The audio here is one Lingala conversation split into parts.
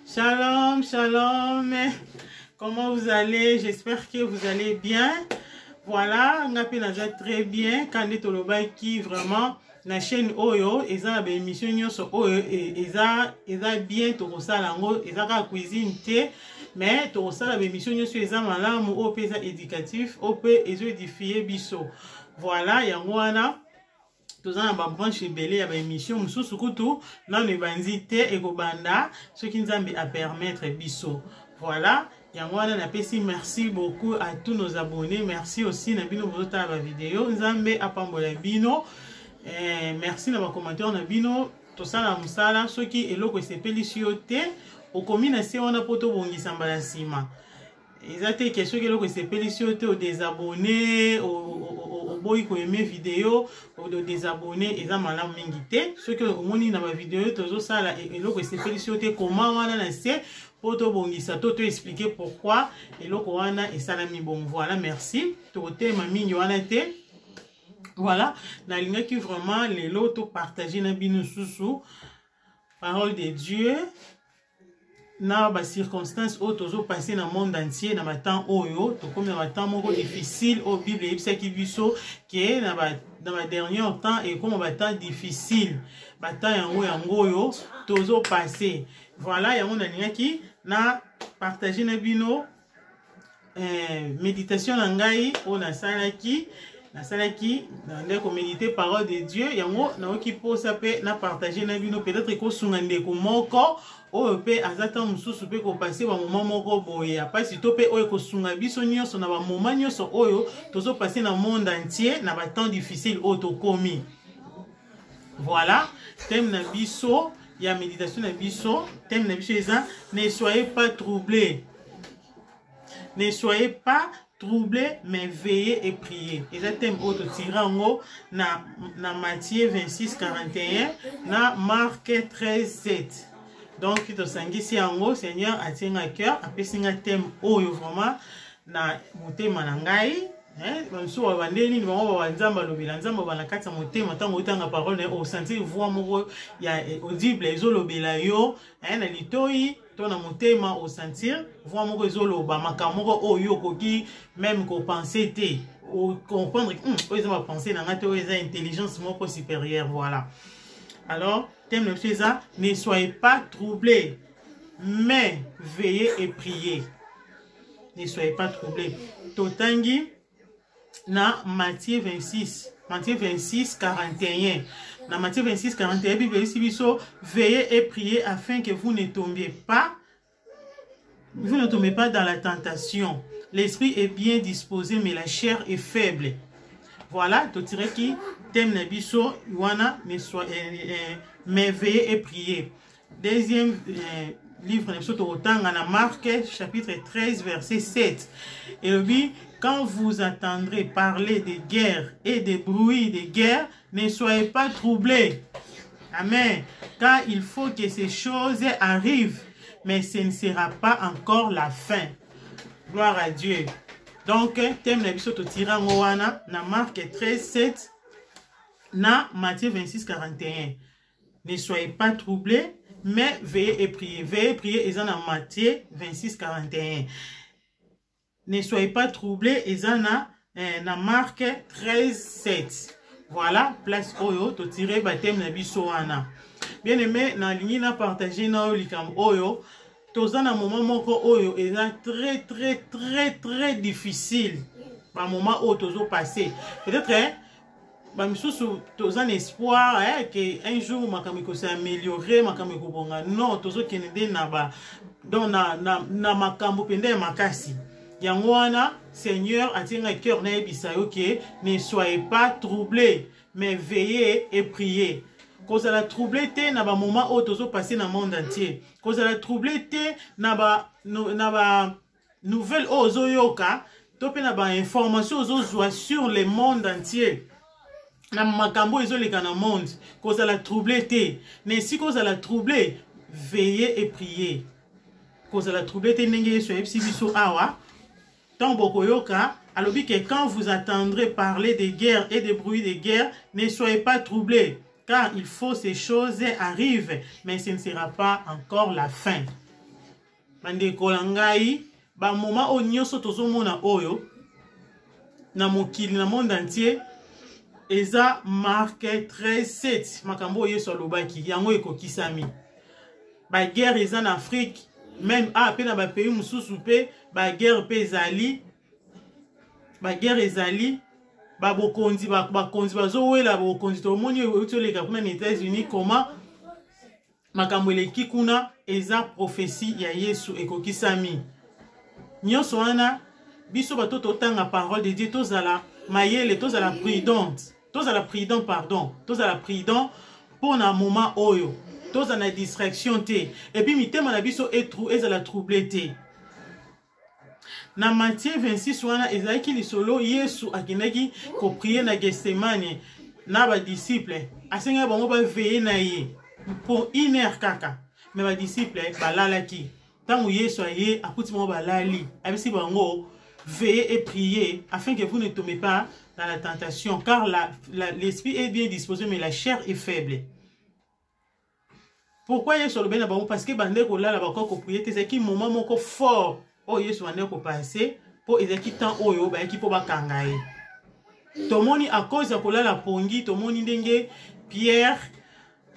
Shalom, shalom. Comment vous allez? J'espère que vous allez bien. Voilà, on a très bien. Quand on est qui vraiment la chaîne Oyo, ils ont une émission sur Oyo et ils ont bien tout ça là, ils ont la cuisine thé, mais tout ça la émission sur les amalamu au pays éducatif, au pays édifié biso. Voilà, il y a moi tous en bas branche belé à émission sous surtout dans les bandités et banda ce qui nous a à permettre biso. Voilà, il y a moi merci beaucoup à tous nos abonnés, merci aussi na bino bota la vidéo nzambe apambola bino. Merci na ba commentaire na bino to sala musala ce qui eloko sepeli siote au commune se on a poto bongisa mbala sima. Ils ont été questions que c'est pélicioté aux désabonnés, aux boys qui aiment vidéo, aux désabonnés, ils ont mal mingité. Ce que au moins dans ma vidéo, toujours ça là, et là que c'est pélicioté comment on a lancé pour te bonisa, te expliquer pourquoi et là qu'on a et ça l'a mis bon. Voilà, merci. Tout est ma mine on a été. Voilà, la ligne qui vraiment les lots partager na bino sous parole de Dieu. Na ba circonstances au toujours passé dans le monde entier dans le temps oyo to comme dans le temps moko difficile au Bible et ça qui biso qui est dans le dernier temps et comme un temps difficile ba temps yango yo toujours passé. Voilà, il y a un ami qui na partager na bino méditation na ngai o na sala qui na méditer parole de Dieu yango na ki posa pe na partager na bino peut-être ko sunga ndeko moko o pe azata mususu pe ko passer ba moment moko boye apa si to pe o ko sunga biso nyonso na ba moment nyonso oyo tozo passer na monde entier na ba temps difficile o to komi. Voilà, thème na biso ya méditation na biso, thème na biso eza ne soyez pas troublés. Ne soyez pas troublés, mais veillez et priez. Et ça thème autre tirango na Matthieu 26, 41, na Marc 13, 7. Donc, tu te sens ici en haut, Seigneur, a tient à cœur, a fait un thème oyo vraiment na monté manangai. Banso wabandeni bango wanzamba lobela nzamba bana kata motema tango tanga parole au sentir voix moko ya audible ezolobela yo na litoi to na motema au sentir voix moko ezoloba makamoko oyo koki même ko penser te ou comprendre oyo za penser na ngate oyo za intelligence moko supérieure. Voilà, alors thème de ça, ne soyez pas troublés mais veillez et priez. Ne soyez pas troublés. Totangi na Matthieu 26, 41. Dans Matthieu 26, 41, Bible ici biso, veillez et priez afin que vous ne tombiez pas dans la tentation. L'esprit est bien disposé, mais la chair est faible. Voilà, tu dirais qui thème na biso, wana mais veillez et priez. Deuxième livre de Marc, chapitre 13, verset 7. Et le dit, quand vous entendrez parler de guerre et de bruits de guerre, ne soyez pas troublés. Amen. Car il faut que ces choses arrivent, mais ce ne sera pas encore la fin. Gloire à Dieu. Donc, thème de l'épisode Tirangoana, na Marc 13, 7, na Matthieu 26, 41. Ne soyez pas troublés, mais veillez et priez. Veillez et priez, et en Matthieu 26, 41. Ne soyez pas troublés, et na Marc 13, 7. Voilà, place oyo, to tirer baptême na biso wana. Bien aimé, na ligne na partager na olikam oyo, toza na moment moko oyo, et très difficile. Par moment oyo tozo passé. Peut-être, bamisusu toza un espoir que un jour makamiko s'améliorer, makamiko bonga. Non, tozo kenede na ba, donc na makambo pende makasi. Yangwana, Seigneur, attirer cœur na ebisayo que ne soyez pas troublés, mais veillez et priez. Cause à la troublé te na ba moment où tozo passer dans le monde entier. Cause à la troublé te na ba nouvelle ozo yoka, tope na ba information ozo sur le monde entier. Na makambo izo le kana monde. Cause à la troublé te, mais si cause à la troublé, veillez et priez. Cause à la troublé te nenge so epsi biso awa. Alors que quand vous entendrez parler de guerre et de bruits de guerre, ne soyez pas troublés, car il faut ces choses arrivent, mais ce ne sera pas encore la fin. bandeko na ngai ba moment o nyonso tozomona oyo na mokili na monde entier eza marqué 13-7 makambo Yesu alobaki yango ekokisami. Ba guerre eza na Afrique même pe na ba pays mususu pe ba guerre pe ezali ba guerre ezali ba bokonzi bazowela bokonzi tomoni utoleka kuna na États-Unis comment makambo eleki kuna eza prophétie ya Yesu ekokisami. Nyonso wana biso bato totanga parole de Dieu tozala mayele tozala prudente tozala prudent pardon tozala prudent pour na moment oyo tozala na distraction te et puis mitema na biso ezala troublé te. Na Matthieu 26 wana ezalaki lisolo Yesu akendaki ko prier na Gethsemane na ba disciple asenga bango ba veiller na ye pour 1 heure kaka mais ba disciple balalaki tango Yesu aye akuti mo balali abisi bango veillez et priez afin que vous ne tombez pas dans la tentation car l'esprit est bien disposé mais la chair est faible. Pourquoi Yesu le ben bango parce que bande ko lala ba ko prier te zaki moment moko fort o Yesu bande ko passer pour ezaki temps oyo ba ki po ba kangaye tomoni à cause ya kolala pongi tomoni ndenge Pierre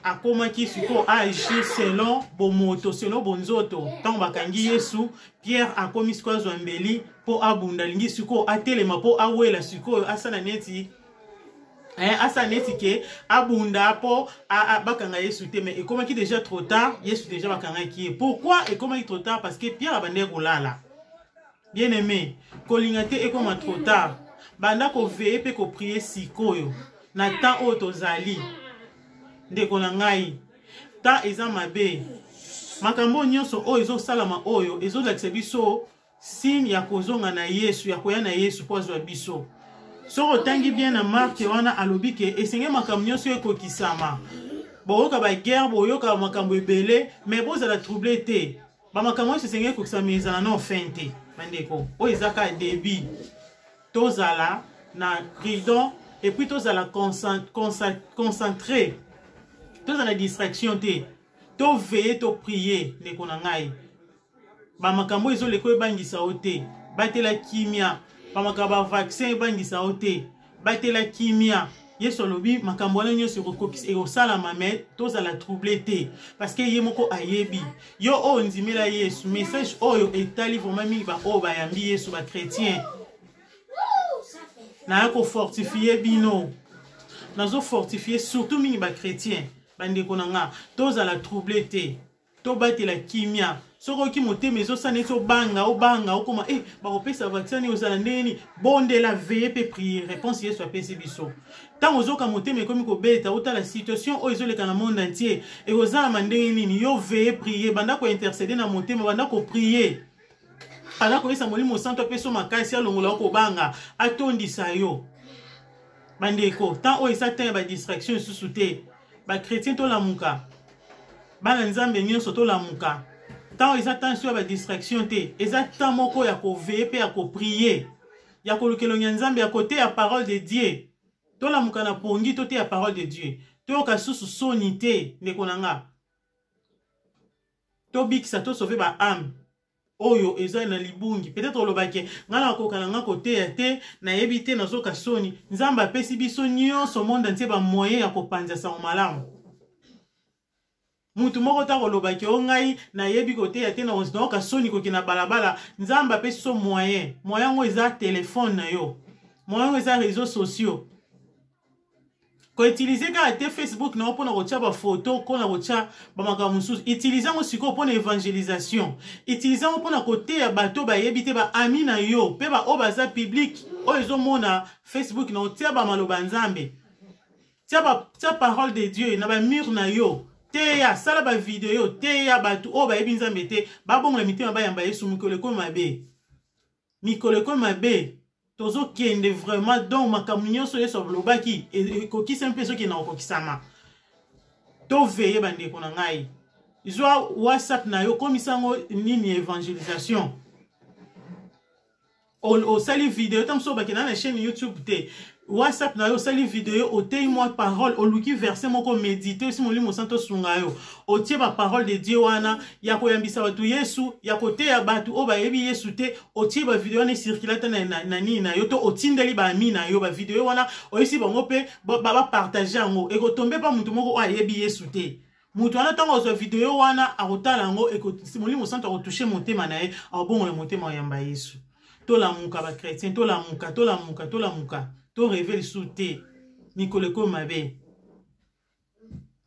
akomaki siko agir selon bomoto selon bonzoto tant bakangi Yesu Pierre akomi siko zwambeli po abunda lingi siko atelema po awela siko asana neti asa neti ke abunda po bakanga Yesu te mais ekomaki déjà trop tard Yesu déjà bakanga ki pourquoi ekomaki trop tard parce que Pierre abande kolala bien aimé kolingate ekoma trop tard banda ko veiller pe ko prier sikoyo na temps otozali ndeko na ngai ta eza mabe makambo nyonso oyo ezosalama oyo ezolakisa biso signe ya kozonga na Yesu ya koya na Yesu po azwa biso soko tangi bien na Mark wana alobi ke esenge makambo nyonso ekokisama boyoka ba guerre boyoka makambo ebele mais bozala troublé te ba makambo nyonso esenge ekokisama ezala na fin te bandeko oyo ezaka début tozala na prudent et puis tozala concentré tozala na distraction te to veiller to prier ndeko na ngai ba makambo ezoleko ebangisa ote batela kimia ba makambo vaccin ebangisa ote batela kimia Yesu lobi makambo wana nyonso ekokokisa ekosalama mais tozala troublé te parce que ye moko ayebi yo oyo ndimela Yesu message oyo etali vraiment mingi ba oyo bayambi Yesu ba chrétien na ko fortifier bino nazo fortifier surtout mingi ba chrétien bandeko nanga tozala troublé te to batela kimia soko ki motema ezosana eti obanga okoma bakopesa vaccin ozala ndeni bondela veille pe prier réponse Yesu apesi biso ntango ozoka motema ekomi kobeta otala situation oyo ezoleka na monde entier ekozala ndenge nini yo veille prier banda kointercede na motema banda koprier banda koyesa molimo santo apeso makasi alongola okobanga atondisa yo bandeko tant oyo eza temps ba distraction esusu te ba chrétien tolamuka bana nzambe nyonso tolamuka tant eza temps sur ba distraction te eza temps moko ya ko veiller pe ya ko prier ya ko lukelonya nzambe ya côté ya parole de Dieu tolamuka na pongi to te ya parole de Dieu to ka susu soni te ndeko nanga to bikisa to sauver ba âme oyo eza na libungi peut-être olobake ngana ko kananga côté ya te na yebite na zoka soni nzamba pesi biso nyonso monde entier ba moyen ya ko panza sa malamu mutu moko ta kolobake ongai na yebi côté ya te na ozoka soni ko kina balabala nzamba pesi so moyen ngo eza téléphone na yo moyen ngo eza réseaux sociaux ko utiliser ka te Facebook na opona ko tia ba photo ko na ko tia ba makambo mususu utiliser mo siko opona évangélisation utiliser mo pona côté ya bato ba yebite ba ami na yo pe ba obaza public o ezomona Facebook na tia ba maloba nzambe tia parole de Dieu na ba mur na yo te ya sala ba video te ya bato o ba yebi nzambe te ba bongola mitema ba yamba Yesu mikolo ko mabe tozo kende vraiment donc makambo nyonso Yesu lobaki ekokisa mpe soki na okokisama to veille bandeko na ngai izwa WhatsApp na yo komisango nini évangélisation au sali vidéo tam so bakina na chaîne YouTube te WhatsApp na yo sali vidéo au te moi parole au luki verset moko méditer aussi mon limo santo sunga yo au tie ba parole de Dieu wana ya ko yambisa batu Yesu ya ko te ya batu o ba yebi Yesu te au tie ba vidéo ne circulate na nina yo to o tindeli ba mina yo ba vidéo wana o isi bango pe ba partager ngo e ko tomber pa mutu moko o yebi Yesu te mutu wana tango zo vidéo wana a kotala ngo e ko molimo santo ko toucher motema na ye a bongo le motema yamba Yesu. To la muka ba chrétien, to la muka, to révèle sous te, Nikoleko mabe.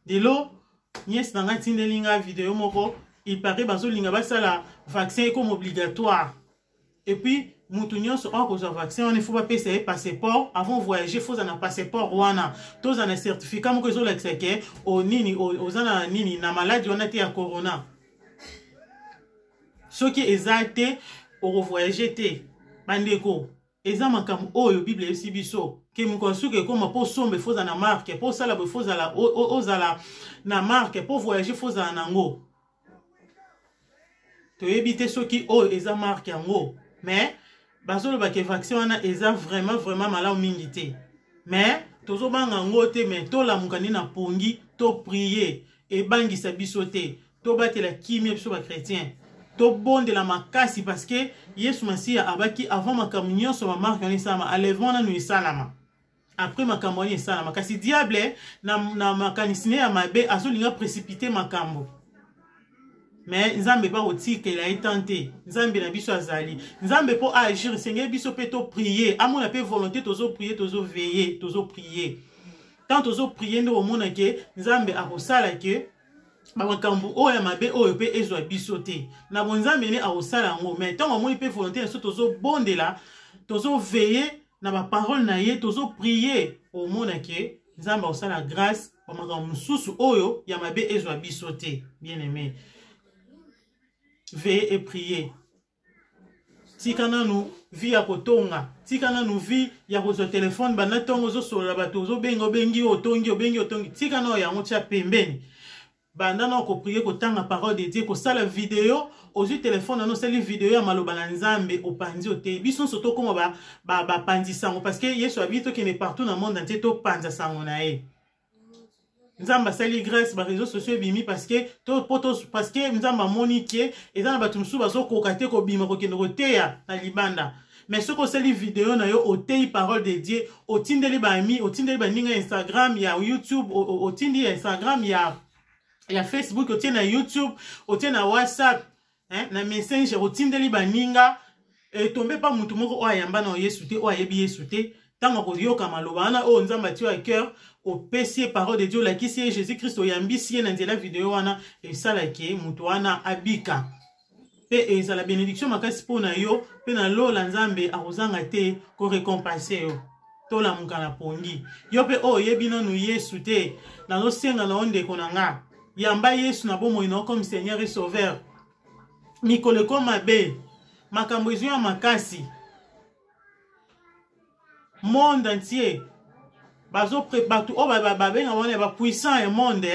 De l'eau, nièce nanga tindelinga vidéo moko, il paraît baso linga basa la vaccin comme obligatoire. Et puis, moutounion sur un cause vaccin, on ne faut pas payer passeport, avant de voyager, il faut un passeport wana. Tous un certificat, moko zo l'exeke, au nini, aux ana nini, na maladie, on a été à corona. Ce qui est exact, au voyager te bandeko eza makambo oyo Bible esi biso ke mukosuke koma po sombe foza na marque po sala bo foza la ozala na marque po voyager foza nango to ebite soki oyo eza marque yango mais bazolo ba ke vaccin wana eza vraiment malamu mingi te mais tozo banga ngo te mais to la mukani na pongi to prier e bangisa biso te to batela kimia biso ba chrétien to bonde la makasi parce que Yesu Masia abaki avant makamunyo so ma marque on sama alevant na nu salama après makambo ni salama kasi diable na makanisine ya mabe azolinga précipiter makambo mais nzambe ba otike la etante nzambe na biso azali nzambe po agir senge biso pe to prier amona pe volonté tozo prier tozo veiller tozo prier tant tozo prier ndo omona ke nzambe akosala ke makambo oya mabe oyo pe ezwa biso te na bonzambe ne akosala ngo mais tant omoni pe volonté na so tozo bondela tozo veiller na ba parole na ye tozo prier omona ke nzambe akosala grâce ba makambo mususu oyo ya mabe ezwa biso te bien aimé. Veiller et prier. Tikana nous vie ya kotonga, tikana nous vie ya kozo téléphone bana tongo zo sola bato zo bengo bengi otongi tikana ya ngotia pembeni. Banda na ko prier ko tanga parole de Dieu ko sala vidéo ozu téléphone na sali vidéo ya maloba na nzambe opandi ote biso soto komo ba pandi sango parce que Yesu habite qui est partout dans le monde entier to panza sango na e. Nzamba sali grâce ba réseaux sociaux bimi parce que parce que nzamba monique et dans ba tumsu bazo kokate ko bima ko kendo teya na libanda mais ce ko sali vidéo na yo otei parole de Dieu otindeli ba ami otindeli ba ninga Instagram ya YouTube otindi Instagram ya Facebook otien na YouTube otien na WhatsApp na Messenger otindeli ba ninga et tombe pas mutu moko o ayamba na Yesu te o ayebi Yesu te tango ko yoka maloba na o nzamba tio à cœur au PC parole de Dieu la qui c'est Jésus-Christ au yambisi na nzela vidéo wana et ça la ki mutu wana abika pe eza la bénédiction makasi pona yo pe na lo la nzambe akozanga te ko récompenser yo to la mukana pongi yo pe o yebina nu Yesu te na lo senga na onde konanga yamba Yesu na bomo ino comme Seigneur et Sauveur Nikoleko mabe makambo ezo ya makasi monde entier bazo prépare tout benga wana ba puissant ya monde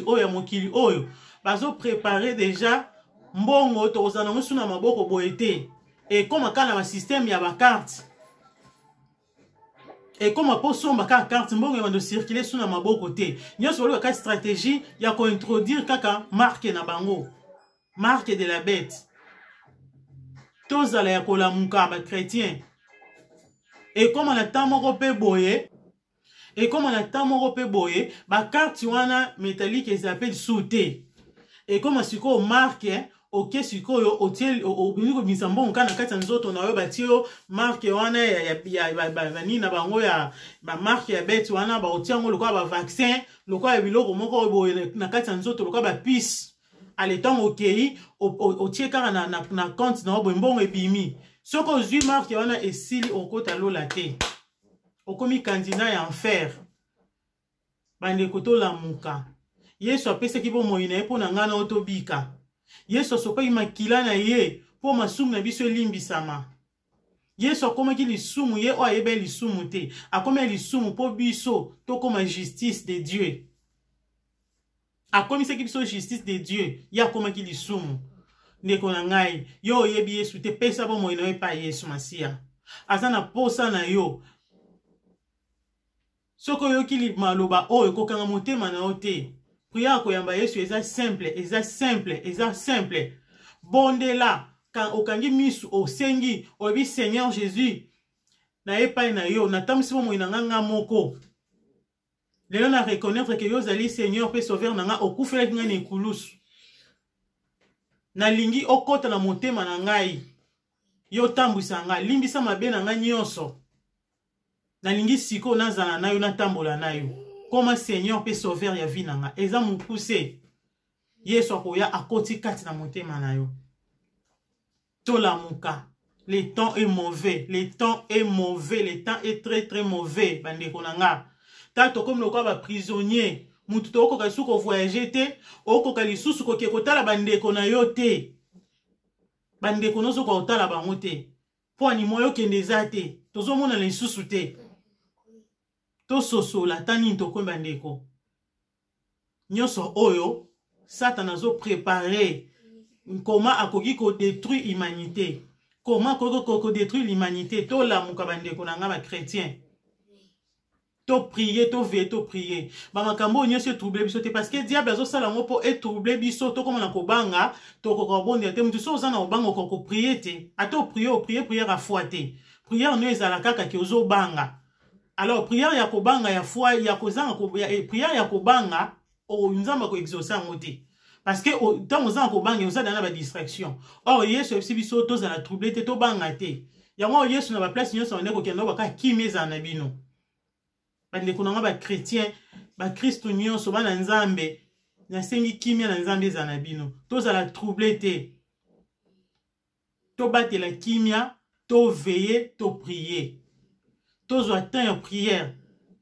oyo ya mokili oyo bazo préparer déjà mbongo to ozana musuna maboko boete et comme kana ba système ya ba carte et comme po somba ka carte mbongo ya ndo circuler suna maboko te nyoso lo ka stratégie ya ko introduire kaka marque na bango marque de la bête tozala ya kolamuka ba chrétien et comme on a tamoko pe boye et comme on a tamoko pe boye ba carte wana métallique et s'appelle sauté et comme siko marque ok siko yo otiel obini ko bisambon kana kati nzoto na yo batio marque wana ya nina bango ya ba marque ya bête wana ba otiango lokwa ba vaccin lokwa ya biloko moko boye na kati nzoto lokwa ba pisse aletango okei otie kaka na compte na boye mbongo ebimi soko zui marque wana esili okota lola te okomi candidat ya enfer bande koto la muka Yesu apesaki bo moyina e pona ngana otobika Yesu sokoki makila na ye po masumu na biso elimbisama Yesu akomaki lisumu ye o ayebe lisumu te akomi lisumu po biso tokoma justice de Dieu akomisaki biso justice de Dieu ya akomaki lisumu ndeko na ngai yo oyebi Yesu te pesa bomoi na yo epai Yesu Masiya aza na posa na yo soko oyokili maloba oyo ekokanga motema na yo te prière koyamba Yesu eza simple bondela quand okangi misu osengi oyebi Seigneur Jésus na epai na yo natamisi bomoi na nga moko lelo na reconnaître que yo zali Seigneur pe sauveur na nga okufelaki nga na ekulusu nalingi okota na motema na ngai yo tambwisa nga limbisa mabe na nga nyonso nalingi siko nazala na yo natambola na yo koma Seigneur pe sauveur ya vie na nga eza mokuse Yesu akoya akoti kati na motema na yo tolamuka. Le temps est mauvais, le temps est très mauvais bandeko na nga tato comme lokwa ba prisonnier mutu to okoka suko voyager te okoka lisusu ko kotala bandeko na yo te bandeko nozo ko otala bango te po ani moyo kendeza te tozo mona lisusu te to sosola tani to ko bandeko nyoso oyo Satan zo préparer comment akoki ko détruire l'humanité comment ko détruire l'humanité to la muka bandeko na nga ba chrétien to prier to veiller to prier ba makambo nyonso troublé biso te parce que diable azo sala ngo po et troublé biso to comme na ko banga to ko bonde te mutu so za na obanga ko prier te ato prier a foi te prière no ezala kaka ki ozo banga alors prière ya ko banga ya foi ya ko zanga ko prière ya ko banga o nzamba ko exaucer ngo te parce que tant oza ko banga oza na ba distraction or Yesu epsi biso to za na troublé te to banga te yango Yesu na ba place nyonso ndeko kendo ba ka kimeza na bino bandeko na ba chrétien ba Kristo nyonso bana nzambe na sengi kimia na nzambe za na bino to za la troublé te to batela kimia to veiller to prier to zo temps ya prière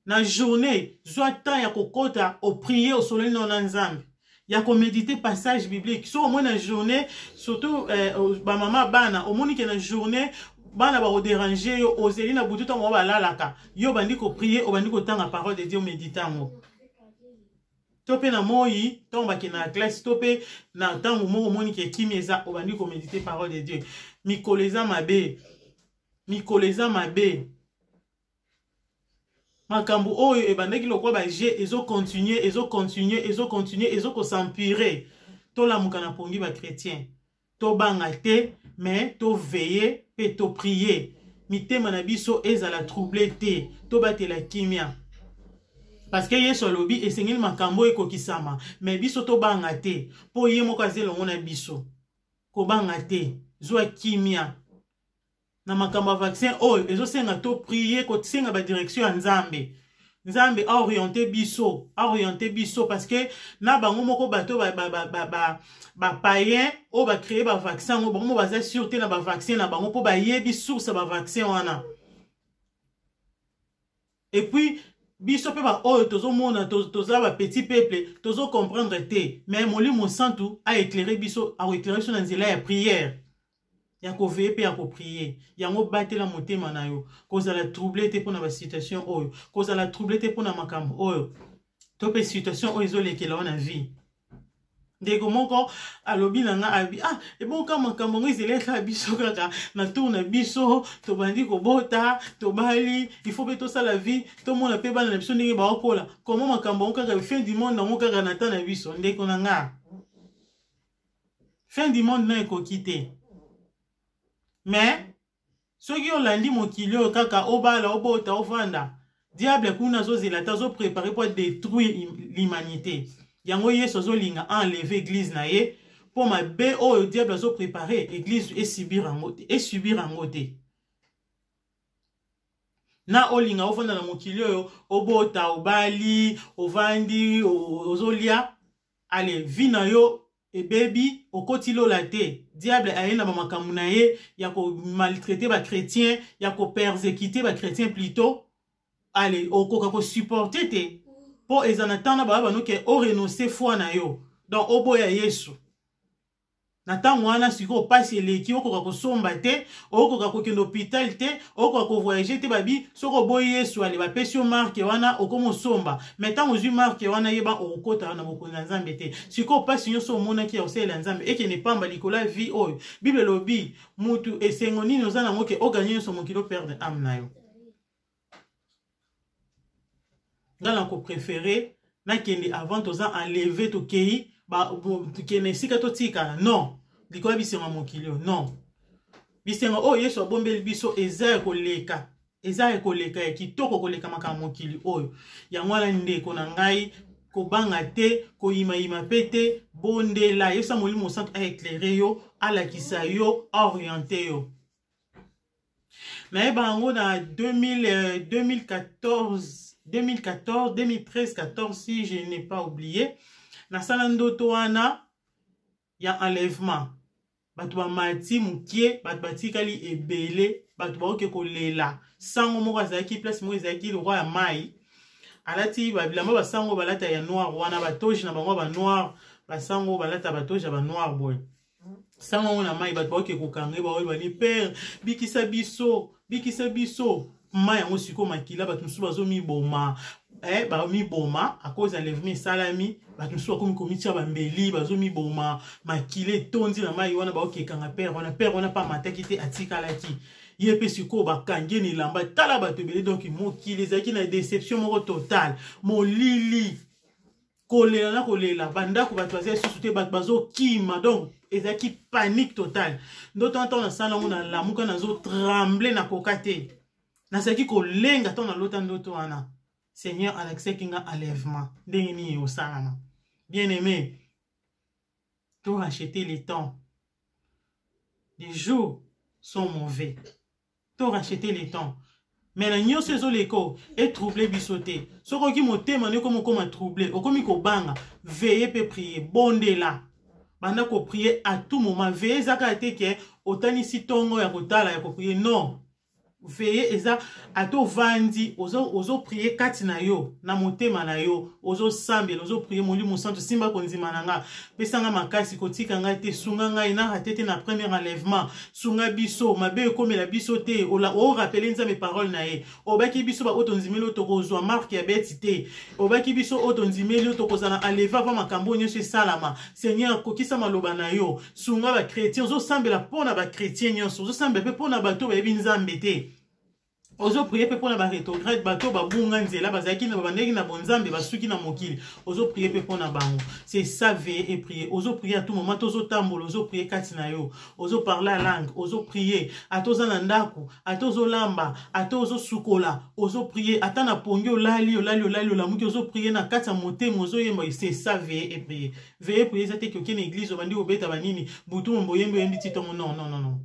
na journée zo temps ya kokota o prier au soleil na nzambe ya ko méditer passage biblique so au moins na journée surtout ba mama bana au moins que na journée bana ba déranger yo ozeli na butu tango ba lalaka yo bandi ko prier o bandi ko tanga parole de Dieu méditango topé na moyi tomba ki na classe topé na tango mo moni ke kimeza o bandi ko méditer parole de Dieu mikoleza mabe makambu oyo e bandeki lokwa ba je ezo continuer ezo ko s'empirer to la mukana pongi ba chrétien to banga te mais to veiller pe to prier mitema na biso ezala troublé te to batela kimia parce que Yesu lobi esengeli makambo ekokisama mais biso to banga te po ye moko azelongo na biso ko banga te zwa kimia na makambo vaccin oyo ezo senga to prier ko senga ba direction ya Nzambe a orienté biso parce que na bango moko bato ba païen o ba créer ba vaccin o bango baza sûreté na ba vaccin na bango po ba yebi source ba vaccin wana et puis biso pe ba oyo tozo mona toza ba petit peuple tozo comprendre te mais molimo santu a éclairer biso a éclairer sur na nzela ya prière ya ko veiller pe ya ko prier yango batela motema na yo kozala troublé te pona ba situation oyo kozala troublé te pona makambo oyo to pe situation oyo ezolekela na vie ndeko moko alobi na nga abi e bon ka makambo ngizeleka biso kaka na tourna biso to bandi ko bota to bali il faut beto ça la vie to mona pe bana na biso ndenge ba okola comment makambo kaka fin du monde na kaka na tana biso ndeko na nga fin du monde na ekokite mais soki olandi mokili oyo kaka obala obota ovanda diable kuna zozela ta zo préparer pour détruire l'humanité yango Yesu azolinga enlever église na ye po mabe oyo diable azo préparer église et subir yango te na olinga ovanda na mokili oyo obota obali ovandi ozolia ale vi na yo et baby okoti lola te diable ayena ba makambu na ye ya ko maltraiter ba chrétien ya ko persécuter ba chrétien plutôt allez okoka ko supporter te po ezana tana ba no ke o renoncer foi na yo donc oboya Yesu Na tango wana siko pasi eleki okoka kosomba te, okoka kokende hôpital te, okoka ko voyager te babi, soko boy Yesu ale bapesi yo marque wana okomo somba. Mais tango ozwi marque wana yeba okota na bokonzi ya Nzambe te. Siko pasi nyonso omonaki ya osala Nzambe eke ne pamba likola vie oyo. Bible lobi mutu esengo nini oza nango ke oganye nyonso mokili perdre âme na yo. Ngala ko préférer na kende avant toza enlever to kei ba kene sika to tika non likola bisenga mokili non bisenga o Yesu abombeli biso eza koleka ya kitoko koleka makambo mokili oyo yango wana ndeko na ngai kobanga te koyima pete bondela Yesu molimo santo a éclairer yo alakisa yo orienter yo na bango na 2013-14 si je n'ai pas oublié na salandoto wana ya enlèvement batu ba mati mukie batu batikali ebele batu ba oke kolela sango moko azaki place moko ezaki le roi ya mai alati ba bilamba ba sango balata ya noir wana batoji na bango ba noir ba sango balata batoji ba noir boy sango na mai batu ba oke kokange ba oyi ni père bikisa biso mai yango siko makila batu musu bazo miboma ba miboma à cause d'enlèvement salami batu musu bakomi komitia bambeli bazo miboma makile tondi na mai wana ba okekanga père wana pa mataki te atikalaki yepe siko bakange ni lamba tala bato ebele donc mokili ezalaki na déception moko totale molili kolela bandako bato bazali susu te bato bazokima donc ezalaki panique totale ndoto ntona sana mona lamuka nazo trembler na koka te nasaki kolenga tona lota ndoto wana Seigneur alakisaki nga enlèvement ndenge nini osalama bien aimé to racheter les temps les jours sont mauvais to racheter les temps mais na nyonso ezoleko etrouble biso te sokoki motema ne komokoma trouble okomi kobanga veiller pe prier bondela banda ko prier à tout moment veiller zaka te ke otanisi tongo ya kotala ya ko prier non veiller eza ato vandi ozo prier kati na yo na motema na yo ozo sambela ozo prier molimo santo simba konzima nanga pesanga makasi kotika ngai te sunga ngai na ratete na premier enlèvement sunga biso mabe komela biso te o rappeler nzambe parole na ye obaki biso ba otonzimelo tokozwa marque ya beti te obaki biso otonzimelo tokozana enleva va makambo nyonso salama Seigneur kokisa maloba na yo sunga ba chrétien ozo sambela pona ba chrétien nyonso ozo sambela pe pona bato ba yebi nzambe te ozo prier pe pona ba rétrograde bato ba bunga nzela bazaki na bandeki na bonzambe basuki na mokili ozo prier pe pona bango c'est ça veiller et prier ozo prier à tout moment ozo tambola ozo prier kati na yo ozo parler la langue ozo prier atoza na ndako atozo lamba atozo sukola ozo prier atana pongi olali la muki ozo prier na kati ya motema ozo yemba c'est ça veiller et prier ça te que une église obandi obeta banini butu mboyembe yembi titongo non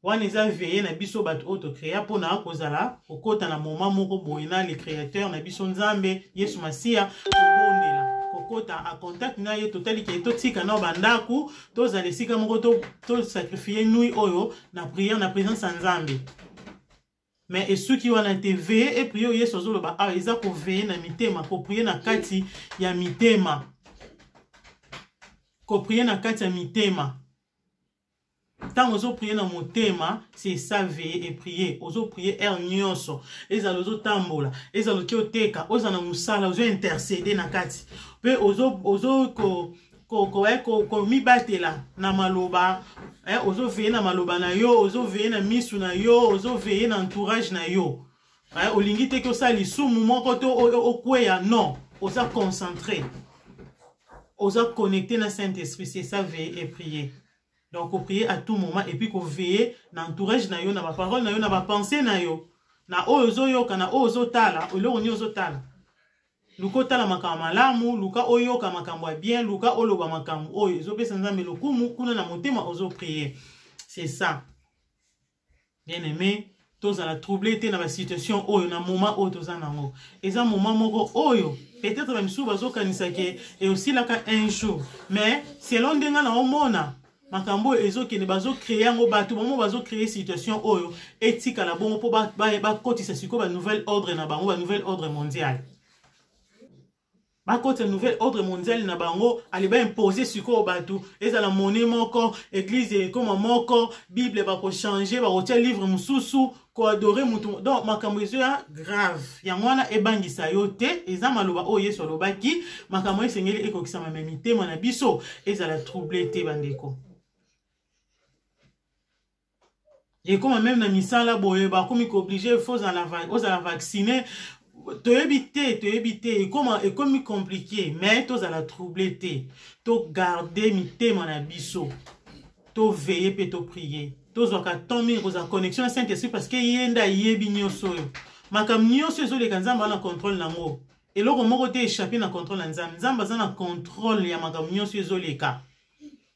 wana eza veiller na biso bato oto créa pona akozala okota na moment moko boyena le créateur na biso nzambe Yesu Masia obondela kokota a contact na ye totali ke totika na bandaku tozala esika moko to sacrifier nuit oyo na prière na présence ya nzambe mais esuki wana te veiller et prier Yesu azoloba a eza ko veiller na mitema ko prier na kati ya mitema ko prier na kati ya mitema. Tant ozo prier na motema, c'est ça veiller et prier. Ozo prier nyonso. Ezalo ozo tambola. Ezalo ki oteka. Ozo na musala. Ozo intercéder na kati. Pe ozo ko mibatela na maloba. Ozo veiller na maloba na yo. Ozo veiller na misu na yo. Ozo veiller na entourage na yo. Olingi te ki osali sumu moko to okweya. Non. Ozo concentré. Ozo connecté na Saint-Esprit. C'est ça veiller et prier. Donc, on prier à tout moment et puis qu'on veille dans l'entourage na yo, na ba parole na yo, na ba pensée na yo. Na ozo yo, kana ozo tala, olo oni ozo tala. Luko tala makambo malamu, luka oyo ka makambo bien, luka oloba makambo oyo. Zo pesa nzambe lokumu kuna na motema ozo prier. C'est ça. Bien aimé, tous à la troublé te na ba situation oyo na moment oyo toza nango. Eza moment moko oyo. Peut-être même sou bazo kanisa ke et aussi la ka un jour. Mais selon ndenga na omona makambo ezokende bazo créer ngo bato bomo bazo créer situation oyo etika la bongo po ba kotisa siko ba nouvel ordre na bango ba nouvel ordre mondial Bakota nouvelle ordre mondial na bango ali ba imposer siko batu eza la monnaie moko église comme moko bible ba ko changer ba ko livre mususu ko adorer mutu donc makambo ya grave yangwana ebangisa yo te eza maloba o yeso lobaki makambo esengeli ekokisa mamite na biso eza la troublé te bandeko et comme même na misala boye ba komi ko obligé faut en la vacciner to éviter comme compliqué mais to za la troublé te to garder mitema na biso to veiller pe to prier to zoka tomber aux connexion à Saint-Esprit parce que yenda yebi nyoso makam nyoso zo le kanzamba na contrôle nango et loko moko te échapper na contrôle na nzamba za na contrôle ya makam nyoso zo le ka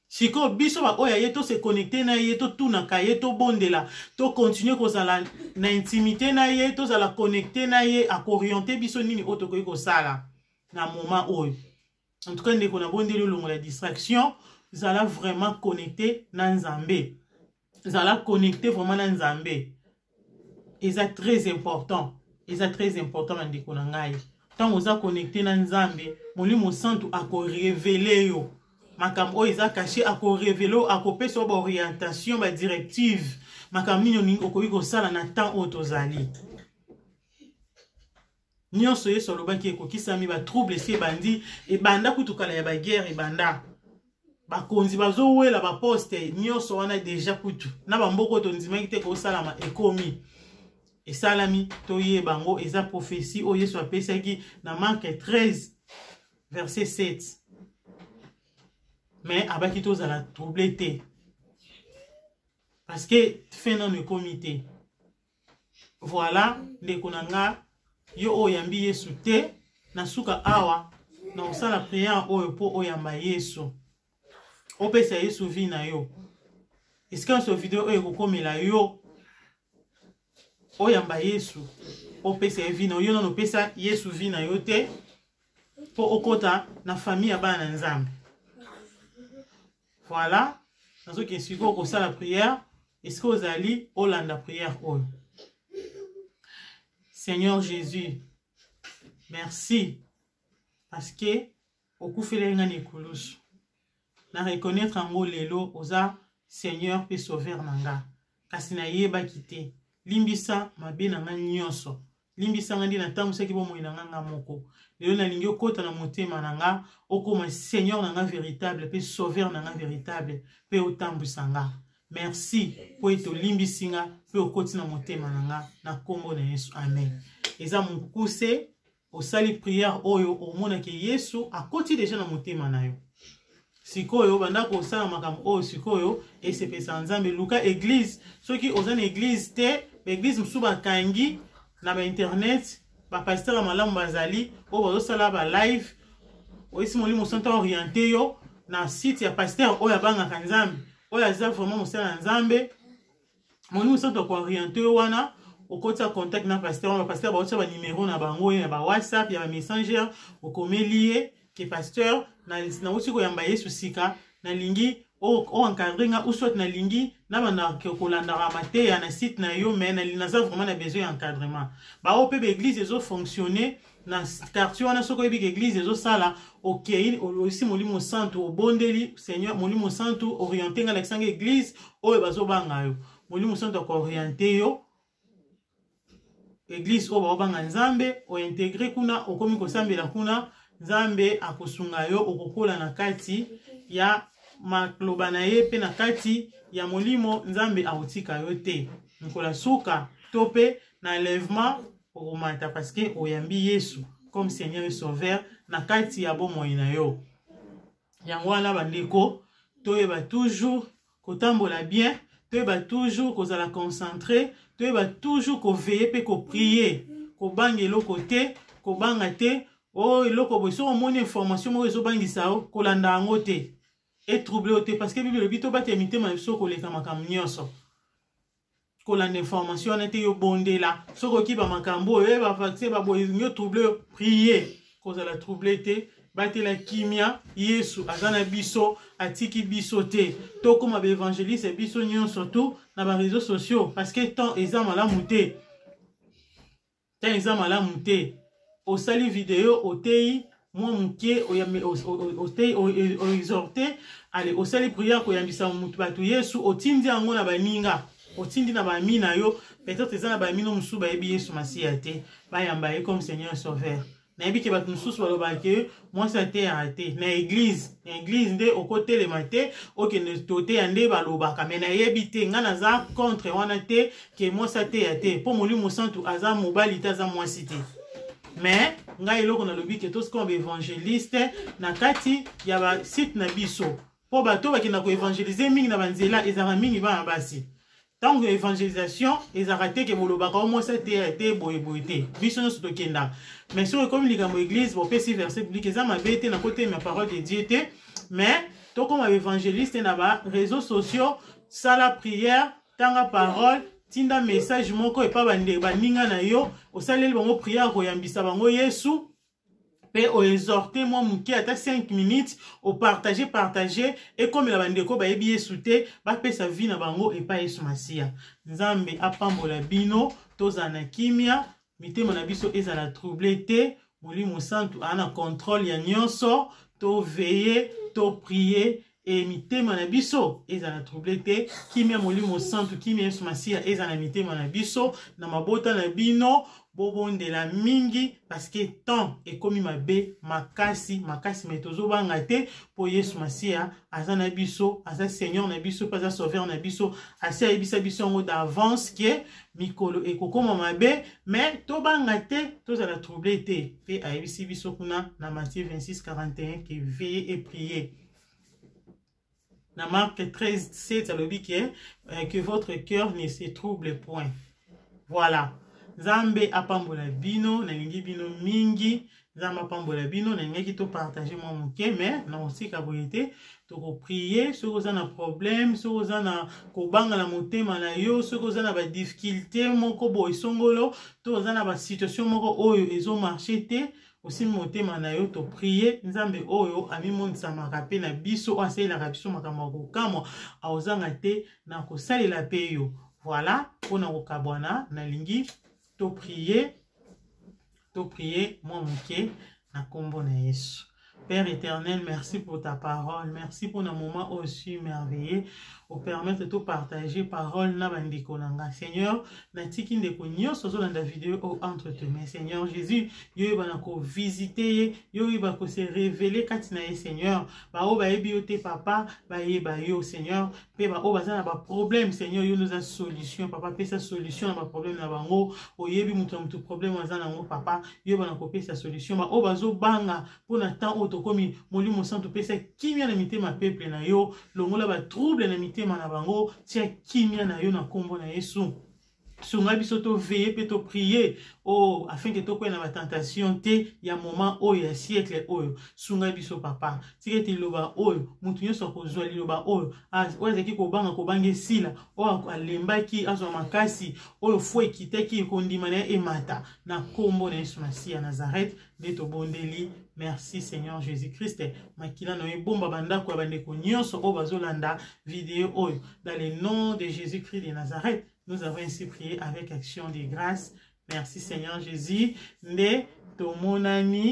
siko biso ba oya ye to se connecter na ye to tuna ka ye to bondela to continuer kozala na intimité na ye to zala connecter na ye a orienter biso nini oto ko sala na moment oyo en tout cas ndeko na bondeli longo la distraction zala vraiment connecter na nzambe zala connecter vraiment na nzambe et ça très important ndeko na ngai tant oza connecter na nzambe molimo santu ako révéler yo makam o eza caché ako révélo ako peso ba orientation ba directive makam nino ni okoki ko sala na temps otozali nyonso yeso lobaki ekokisami ba trouble si bandi e banda kutukala ya ba guerre e banda ba konzi bazo wela ba poste nyonso wana déjà kutu na ba mboko to ndimaki te ko salama ekomi e salami to ye bango eza prophétie o yeso apesaki na Marc 13 verset 7. Mais abaki to za la troublé te parce que fin non le comité voilà les konanga yo oyambi yesu te na suka awa na osala prière oyo po oyamba yesu opesa yesu vi na yo est-ce que ce vidéo oyo kokomela yo oyamba yesu opesa vi na yo non opesa yesu vi na yo te po okota na famille ya bana nzambe. Voilà, dans ce qui est pour ça la prière, est-ce que vous allez au land la prière? Seigneur Jésus, merci parce que au coup fait les ngani kulus, na reconnaître en mot lelo oza Seigneur pe sauveur nanga, kasina yeba kite, limbisa mabe nanga nyonso, limbisa ngandi na tamu seki bo moina nganga moko. Lelo na lingio kota na motema nanga okoma Seigneur nanga véritable pe sauveur nanga véritable pe otambusanga. Merci po eto limbisinga pe okoti na motema nanga na kombo na Yesu. Amen. Eza mukuse osali prière oyo omona ke Yesu akoti déjà na motema na yo. Sikoyo banda ko sala makambo oyo sikoyo esepesa nzambe luka église soki ozana église te église musuba kangi na ba internet ba pasteur malamu bazali o bazosala ba live o isi molimo santo orienté yo na site ya pasteur oyo abanga kanzambe oyo aza vraiment mosala nzambe molimo santo ko orienté yo wana okota contact na pasteur ba pasteur ba ba numéro na bango ya ba WhatsApp ya ba messenger okomelié ke pasteur na usi ko yamba Yesu sika na lingi o encadrer nga ou soit na lingi na bana kolanda ramate ya na site na yo mais na linaza vraiment na besoin d'encadrement ba o pe église ezo fonctionner na quartier wana soko yebi église ezo sala OK aussi molimo santo obondeli Seigneur molimo santo orienté nga l'accent église o bazo banga yo molimo santo ko orienté yo église o ba banga nzambe o intégrer kuna okomi ko sambela kuna nzambe akosunga yo okokola na kati ya makloba na ye pe na kati ya molimo nzambe autika yo te nkola suka tope na enlèvement okomata parce que oyambi Yesu comme Seigneur et Sauveur na kati ya bomoi na yo yango wana bandeko toyeba toujours kotambola bien toyeba toujours kozala concentré toyeba toujours ko veiller pe ko prier ko bangelo côté ko banga te oh eloko boso omoni information mo ezo bangisa o kolanda ngo te et troublé au te parce que Bible bito ba te mitema biso koleka makambo nyonso kolanda information na te yo bondela soko ki ba makambo e ba vaccin ba boyo troublé prier kozala troublé te batela kimia Yesu azana biso atiki biso te to comme ba évangéliste biso nyonso tout na ba réseaux sociaux parce que tant ezama la muté au sali vidéo au tei moi muke o exhorter allez au sali prière ko yambisa mutu batu Yesu otindi yango na baninga otindi na bamina yo peut-être ezana bamino musu ba yebi Yesu Masiya te ba yamba ye comme Seigneur Sauveur na yebi ke batu musu baloba ke moi ça te arrêté na église nde au côté le matin OK ne toté ande baloba ka mais na yebi te ngana za contre wana te ke moi ça te arrêté pour molimo santu aza mobali ta za moi cité mais ngai eloko na lobi ke tous comme évangéliste na kati ya ba site na biso po bato bakina ko évangéliser mingi na banzela ezara mingi ba basi tant que évangélisation ezara te ke bolobaka au moins ça te boyeboyete biso no soto kenda mais sur comme likambo église bo pesi verset biblique ezama bete na côté ma parole de Dieu te mais to comme évangéliste na ba réseaux sociaux sala prière tanga parole tinda message moko epa bande baninga na yo osaleli bango prière ko yambisa bango Yesu pe o exhorter moi muki ata 5 minutes au partager et comme la bande ko ba yebi Yesu te ba pesa vie na bango epa Yesu Masiya nzambe apambola bino tozana kimia mitema na biso ezala troublé te molimo santu ana contrôle ya nyonso to veiller to prier et mitema na biso ezala troublé te kimia molimo santu kimia Yesu Masiya ezala mitema na biso na mabota na bino bobondela mingi parce que temps ekomi mabe makasi metozo banga te po Yesu Masiya aza na biso aza Seigneur na biso pas aza Sauveur na biso asa ebisa biso ngo d'avance que mikolo ekokoma mabe mais to banga te tozala troublé te pe ayebisi biso kuna na Matthieu 26:41 que veillez et priez. Dans Marc 13:7, ça le dit que votre cœur ne se trouble point. Voilà. Zambe apambola bino, na lingi bino mingi. Zambe apambola bino, na lingi to partager moi muke, mais na aussi kaboyete, to ko prier, ceux qui ont un problème, ceux qui ont un kobanga la motema na yo, ceux qui ont un difficulté, moko boy songolo, to ont un situation moko oyo ezo marché te. Aussi motema na yo to prier nzambe oyo ami monisa makape na biso asai la biso makamako kamo aozanga te na ko salela pe yo voilà pona ko kabwana na lingi to prier moi muke na kombo na Yesu. Père éternel, merci pour ta parole. Merci pour un moment aussi merveilleux. Au permettre de tout partager parole na bandiko nanga. Seigneur, na tiki ndeko nyonso zo na vidéo entre tes mains. Seigneur Jésus, yo ba na ko visiter, yo ba ko se révéler katina ye Seigneur. Ba o ba yebi yo te papa, ba yeba yo Seigneur. Pe ba o ba za na ba problème Seigneur, yo nous a solution papa, pe sa solution na ba problème na bango. O yebi mutu problème za na ngo papa, yo ba na ko pe sa solution. Ba o ba zo banga pour na temps tokomi molimo santo pesa kimia na mitema peuple na yo longola ba trouble na mitema na bango tia kimia na yo na kombo na Yesu. Sunga biso to veiller pe to prier oh afin que to ko na ba tentation te ya moment o ya siècle oyo sunga biso papa tike ti loba oyo mutu nyonso ko zwa loba oyo wazaki ko banga ko bange sila o alembaki azo makasi oyo fo ekiteki ko ndima na emata na kombo na Yesu Masiya Nazareth de to bondeli. Merci Seigneur Jésus-Christ. Makila no ebomba bandako bandeko nyonso o bazolanda vidéo oyo dans le nom de Jésus-Christ de Nazareth. Nous avons ainsi prié avec action de grâce. Merci Seigneur Jésus. Ne to monani